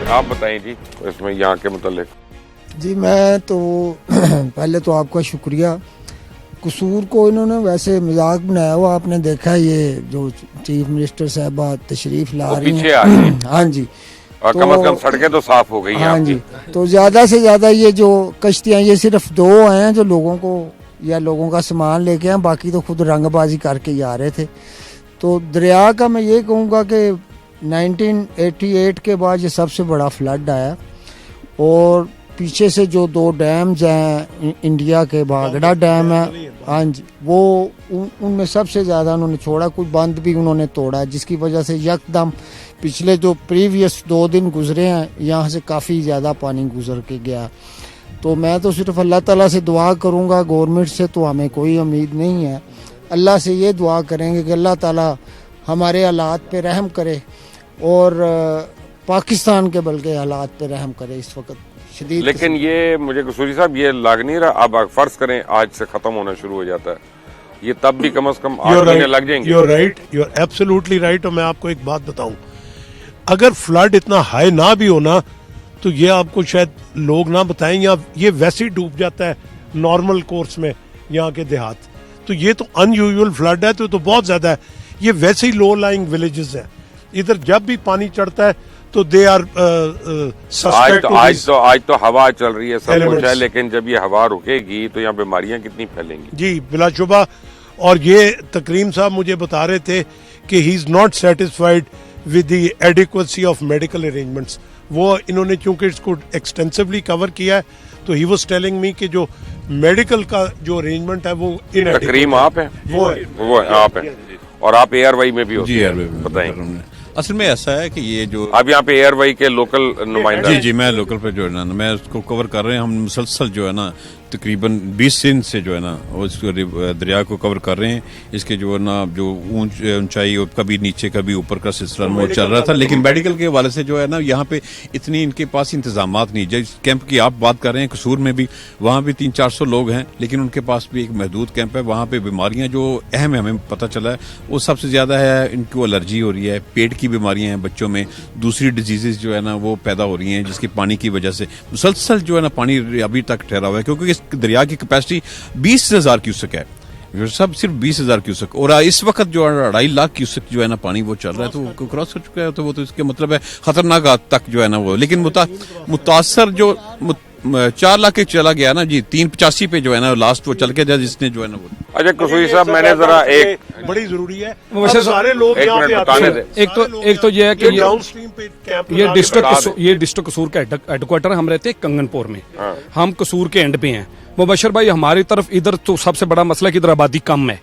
आप बताएं जी इसमें यहाँ के मुतालिक। जी मैं तो पहले तो आपका शुक्रिया। कसूर को इन्होंने वैसे मजाक बनाया हुआ, आपने देखा है ये जो चीफ मिनिस्टर साहबा तशरीफ ला रही हैं। हाँ जी, और कम से कम सड़कें तो साफ हो गई हैं। हाँ जी, तो ज्यादा से ज्यादा ये जो कश्तियाँ ये सिर्फ 2 हैं जो लोगों को या लोगों का सामान लेके आए, बाकी तो खुद रंगबाजी करके ही आ रहे थे। तो दरिया का मैं ये कहूँगा कि 1988 के बाद ये सबसे बड़ा फ्लड आया, और पीछे से जो 2 डैम्स हैं इंडिया के, भागड़ा डैम है, हाँ जी, वो उनमें सबसे ज़्यादा उन्होंने छोड़ा, कुछ बंद भी उन्होंने तोड़ा, जिसकी वजह से यकदम पिछले जो प्रीवियस 2 दिन गुजरे हैं यहाँ से काफ़ी ज़्यादा पानी गुजर के गया। तो मैं तो सिर्फ अल्लाह ताला से दुआ करूँगा, गवर्नमेंट से तो हमें कोई उम्मीद नहीं है, अल्लाह से ये दुआ करेंगे कि अल्लाह ताला हमारे हालात पे रहम करे और पाकिस्तान के बल्कि हालात पे रहम करे इस वक्त शदीद। लेकिन ये मुझे कसूरी साहब ये लग नहीं रहा, अब फर्ज करें आज से खत्म होना शुरू हो जाता है, ये तब भी कम से कम 8 महीने लग जाएंगे। You're right, you're absolutely right। और मैं आपको एक बात बताऊं, अगर फ्लड इतना हाई ना भी होना तो ये आपको शायद लोग ना बताएं, या ये वैसे ही डूब जाता है नॉर्मल कोर्स में यहाँ के देहात। तो ये तो अनयूजुअल फ्लड है, तो बहुत ज्यादा है। ये वैसे ही लो लाइंग विलेजेस हैं, इधर जब भी पानी चढ़ता है तो दे आर आज तो हवा चल रही है, सब कुछ है, लेकिन जब ये हवा रुकेगी तो यहाँ बीमारियां कितनी फैलेंगी। जी बिलाशुबा। और ये तकरीम साहब मुझे बता रहे थे कि he is not satisfied with the adequacy of medical arrangements. वो इन्होंने चूंकि इसको एक्सटेंसिवली कवर किया है, तो ही वाज टेलिंग मी कि जो मेडिकल का जो अरेंजमेंट है वो तकरीम आप है, वो आप है, और आप ARY में भी हो। जी बताएं। असल में ऐसा है कि ये जो आप यहाँ पे ARY के लोकल नुमाइंदा। जी मैं लोकल पे जो है ना, मैं उसको कवर कर रहे हैं, हम मुसलसल जो है ना तकरीबन 20 दिन से जो है ना उस दरिया को कवर कर रहे हैं। इसके जो है ना जो ऊंचाई कभी नीचे कभी ऊपर का सिलसिला वो चल रहा था, लेकिन मेडिकल के हवाले से जो है ना यहाँ पे इतनी इनके पास इंतजामात नहीं। जिस कैंप की आप बात कर रहे हैं कसूर में भी, वहाँ भी 300-400 लोग हैं, लेकिन उनके पास भी एक महदूद कैंप है। वहाँ पे बीमारियां जो अहम है हमें पता चला है, वो सबसे ज्यादा है इनको एलर्जी हो रही है, पेट की बीमारियां हैं बच्चों में, दूसरी डिजीजेज जो है ना वो पैदा हो रही हैं जिसकी पानी की वजह से मुसलसल जो है ना पानी अभी तक ठहरा हुआ है, क्योंकि इस दरिया की कैपेसिटी 20,000 क्यूसेक है, सब सिर्फ 20,000 क्यूसेक, और इस वक्त जो 2.5 लाख क्यूसेक जो है ना पानी वो चल रहा है, तो क्रॉस हो चुका है। तो वो तो इसके मतलब है खतरनाक हद तक जो है ना वो, लेकिन मुतासर जो 4 लाख के चला गया ना जी, 385 पे जो है ना लास्ट वो चल के जाए जिसने जो है ना वो। अच्छा कसूरी साहब, मैंने जरा एक बड़ी जरूरी है, सारे लोग यहाँ पे आते हैं। एक तो ये है कि ये डिस्ट्रिक्ट कसूर का हेडक्वार्टर, हम रहते हैं कंगनपुर में, हम कसूर के एंड पे हैं। मुबशर भाई हमारी तरफ इधर तो सबसे बड़ा मसला कि इधर आबादी कम है,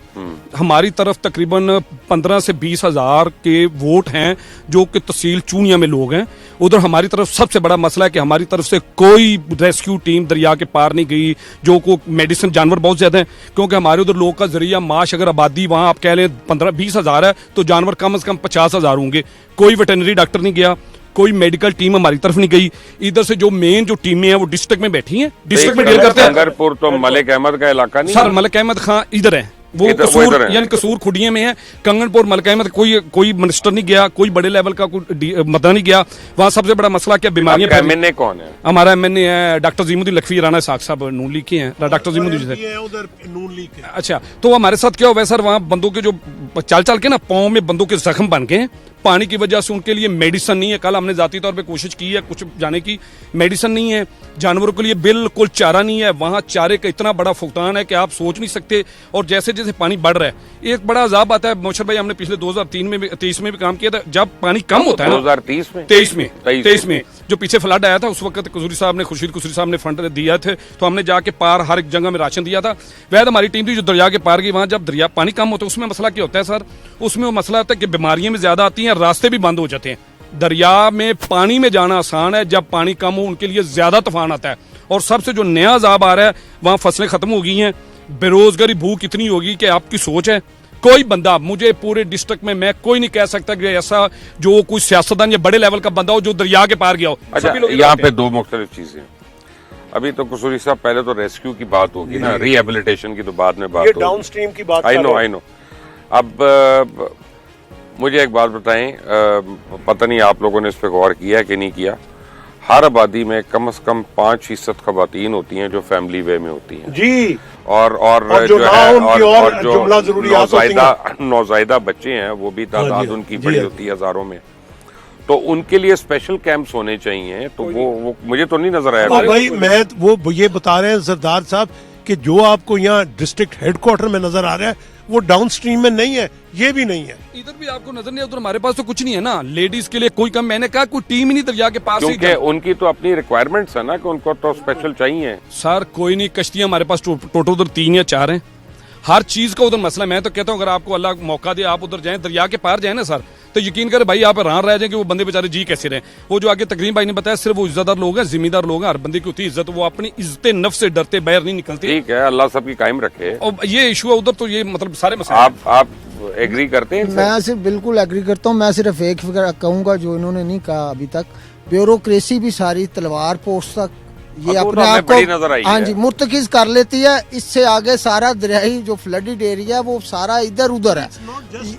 हमारी तरफ तकरीबन 15 से 20 हजार के वोट हैं जो कि तहसील चूनिया में लोग हैं। उधर हमारी तरफ सबसे बड़ा मसला है कि हमारी तरफ से कोई रेस्क्यू टीम दरिया के पार नहीं गई, जो को मेडिसिन जानवर बहुत ज्यादा हैं, क्योंकि हमारे उधर लोग का जरिया माश, अगर आबादी वहां आप कह लें 15-20 हजार है तो जानवर कम से कम 50 हजार होंगे। कोई वेटरनरी डॉक्टर नहीं गया, कोई मेडिकल टीम हमारी तरफ नहीं गई। इधर से जो मेन जो टीमें हैं वो डिस्ट्रिक्ट में बैठी हैं, डिस्ट्रिक्ट में डील करते हैं। कंगरपुर तो मलिक अहमद का इलाका नहीं सर, मलिक अहमद खां इधर है, वो कसूर यानी कसूर खुडिये में है। कंगनपुर मलिक अहमद कोई मिनिस्टर नहीं गया, कोई बड़े लेवल का कोई मदा नहीं गया। वहाँ सबसे बड़ा मसला क्या बीमारियां। MNA कौन है? हमारा MNA है डॉक्टर जीमुद्दीन लखवी राना साहब, साहब नून लीग के हैं, डॉक्टर जीमुद्दीन। अच्छा, तो हमारे साथ क्या हुआ है सर, वहाँ बंदों के जो चल के ना पाँव में बंदों के जख्म बन गए, पानी की वजह से उनके लिए मेडिसिन नहीं है। कल हमने जाती तौर पे कोशिश की है कुछ जाने की, मेडिसिन नहीं है, जानवरों के लिए बिल्कुल चारा नहीं है। वहाँ चारे का इतना बड़ा फुकतान है कि आप सोच नहीं सकते। और जैसे जैसे पानी बढ़ रहा है एक बड़ा अजाब आता है। मोशर भाई हमने पिछले 2023 में भी काम किया था, जब पानी कम होता है ना, 2023 में जो पीछे फ्लड आया था, उस वक्त कसूरी साहब ने, खुर्शीद कसूरी साहब ने फंड दिया थे, तो हमने जाके पार हर एक जगह में राशन दिया था। वह हमारी टीम थी जो दरिया के पार गई। वहाँ जब दरिया पानी कम होता है उसमें मसला क्या होता है सर, उसमें वो मसला होता है कि बीमारियां भी ज्यादा आती हैं, रास्ते भी बंद हो जाते हैं। दरिया में पानी में जाना आसान है, जब पानी कम हो उनके लिए ज्यादा तूफान आता है। और सबसे जो नया अजाब आ रहा है, वहाँ फसलें खत्म हो गई हैं, बेरोजगारी भूख इतनी होगी कि आपकी सोच है कोई बंदा, मुझे पूरे डिस्ट्रिक्ट में मैं कोई नहीं कह सकता कि ऐसा जो कोई सियासतदान या बड़े लेवल का बंदा हो जो दरिया के पार गया हो। अच्छा, यहाँ पे 2 मुख्तलिफ चीजें। अभी तो कसूरी साहब पहले तो रेस्क्यू की बात होगी ना, रिहेबिलिटेशन की तो बाद में बात होगी, डाउनस्ट्रीम की बात। I know. अब मुझे एक बात बताएं, पता नहीं आप लोगों ने इस पे गौर किया कि नहीं किया, हर आबादी में कम से कम 5% खवातीन होती हैं जो फैमिली वे में होती हैं जी। और जो जो ना है उनकी और जो जुमला ज़रूरियात होती हैं। नौज़ायदा बच्चे हैं वो भी तादाद जी, उनकी जी, बड़ी हाँ। होती है हजारों में, तो उनके लिए स्पेशल कैंप्स होने चाहिए। तो वो मुझे तो नहीं नजर आया। और भाई मैं वो ये बता रहे हैं सरदार साहब कि जो आपको यहाँ डिस्ट्रिक्ट हेडक्वार्टर में नजर आ रहा है वो डाउन स्ट्रीम में नहीं है, ये भी नहीं है। इधर भी आपको नजर नहीं, उधर हमारे पास तो कुछ नहीं है ना, लेडीज के लिए कोई कम, मैंने कहा कोई टीम ही नहीं दरिया के पास ही क्योंकि उनकी तो अपनी रिक्वायरमेंट्स है ना कि उनको तो स्पेशल चाहिए। सर कोई नहीं, कश्तियां हमारे पास टोटल उधर 3 या 4 हैं, हर चीज का उधर मसला। मैं तो कहता हूँ अगर आपको अल्लाह मौका दे आप उधर जाएं, दरिया के पार जाए ना सर, तो यकीन करें भाई आप हैरान रह जाए कि वो बंदे बेचारे जी कैसे रहे। वो जो आगे तकरीम भाई ने बताया, सिर्फ वो इज्जतदार लोग हैं, जिम्मेदार लोग हैं, हर बंदे की होती है इज्जत, वो अपनी इज्जत नफ्स से डरते बाहर नहीं निकलते। ठीक है, अल्लाह सबकी कायम रखे। और ये इशू है उधर, तो ये मतलब सारे मसले आप एग्री करते हैं इनसे? मैं सिर्फ बिल्कुल एग्री करता हूँ। मैं सिर्फ एक फिक्र कहूंगा जो इन्होंने नहीं कहा अभी तक, ब्यूरोक्रेसी भी सारी तलवार पोस्ट तक ये अब वो अपने तो आप बड़ी नजर आई को हाँ है। जी मुर्तकिज कर लेती है। इससे आगे सारा दरियाई जो फ्लडेड एरिया है वो सारा इधर उधर है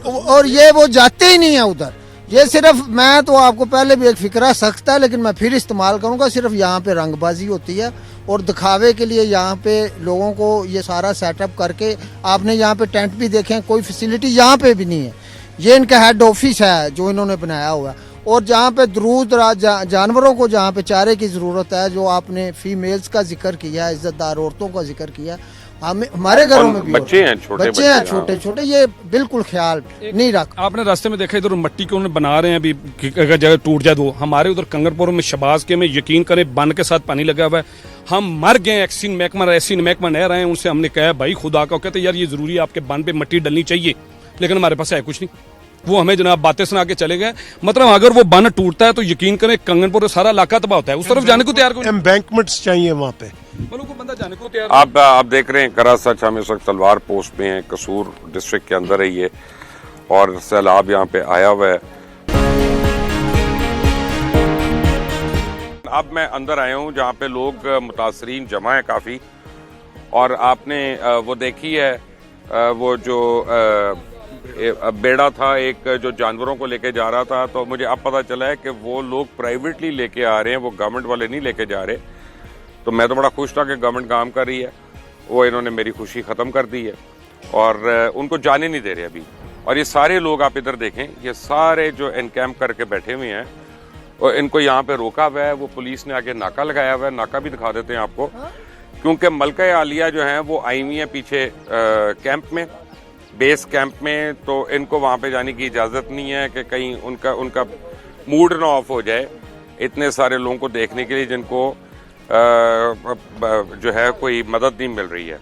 और ये वो जाते ही नहीं है उधर। ये सिर्फ, मैं तो आपको पहले भी एक फिक्रा सख्त है लेकिन मैं फिर इस्तेमाल करूंगा, सिर्फ यहाँ पे रंगबाजी होती है और दिखावे के लिए यहाँ पे लोगों को ये सारा सेटअप करके, आपने यहाँ पे टेंट भी देखे, कोई फैसिलिटी यहाँ पे भी नहीं है। ये इनका हेड ऑफिस है जो इन्होंने बनाया हुआ है। और जहाँ पे दूर दराज जानवरों को जहाँ पे चारे की जरूरत है, जो आपने फीमेल्स का जिक्र किया, इज्जतदार औरतों का जिक्र किया, हमारे घरों में भी बच्चे हैं, छोटे बच्चे हैं, छोटे छोटे, ये बिल्कुल ख्याल नहीं रख। आपने रास्ते में देखा इधर मिट्टी के उन्हें बना रहे हैं अभी कि अगर जगह टूट जाए तो। हमारे उधर कंगरपुर में शबाज के में यकीन करें बन के साथ पानी लगा हुआ है, हम मर गए। एक्सिन महकमा नह रहे हैं, उनसे हमने कहा भाई खुदा का, कहते यार ये जरूरी है आपके बन पे मिट्टी डलनी चाहिए, लेकिन हमारे पास है कुछ नहीं। वो हमें जनाब बातें सुना के चले गए। मतलब अगर वो बन टूटता है तो यकीन करें कंगनपुर सारा इलाका तबाह होता है, उस तरफ जाने को तैयार कोई एम्बैंकमेंट्स चाहिए वहाँ पे, को बंदा जाने को तैयार। आप देख रहे हैं करा सच, हम इस वक्त तलवार पोस्ट में हैं, कसूर डिस्ट्रिक्ट के अंदर है ये, और सैलाब यहाँ पे आया हुआ है। अब मैं अंदर आया हूँ जहाँ पे लोग मुतासरीन जमा है काफी, और आपने वो देखी है वो जो बेड़ा था एक जो जानवरों को लेके जा रहा था, तो मुझे अब पता चला है कि वो लोग प्राइवेटली लेके आ रहे हैं, वो गवर्नमेंट वाले नहीं लेके जा रहे। तो मैं तो बड़ा खुश था कि गवर्नमेंट काम कर रही है, वो इन्होंने मेरी खुशी ख़त्म कर दी है और उनको जाने नहीं दे रहे अभी। और ये सारे लोग आप इधर देखें, ये सारे जो एनकैम्प करके बैठे हुए हैं और इनको यहाँ पे रोका हुआ है, वो पुलिस ने आगे नाका लगाया हुआ है। नाका भी दिखा देते हैं आपको, क्योंकि मलका आलिया जो है वो आई हुई है पीछे कैंप में, बेस कैंप में, तो इनको वहाँ पे जाने की इजाज़त नहीं है कि कहीं उनका मूड ना ऑफ हो जाए इतने सारे लोगों को देखने के लिए जिनको जो है कोई मदद नहीं मिल रही है।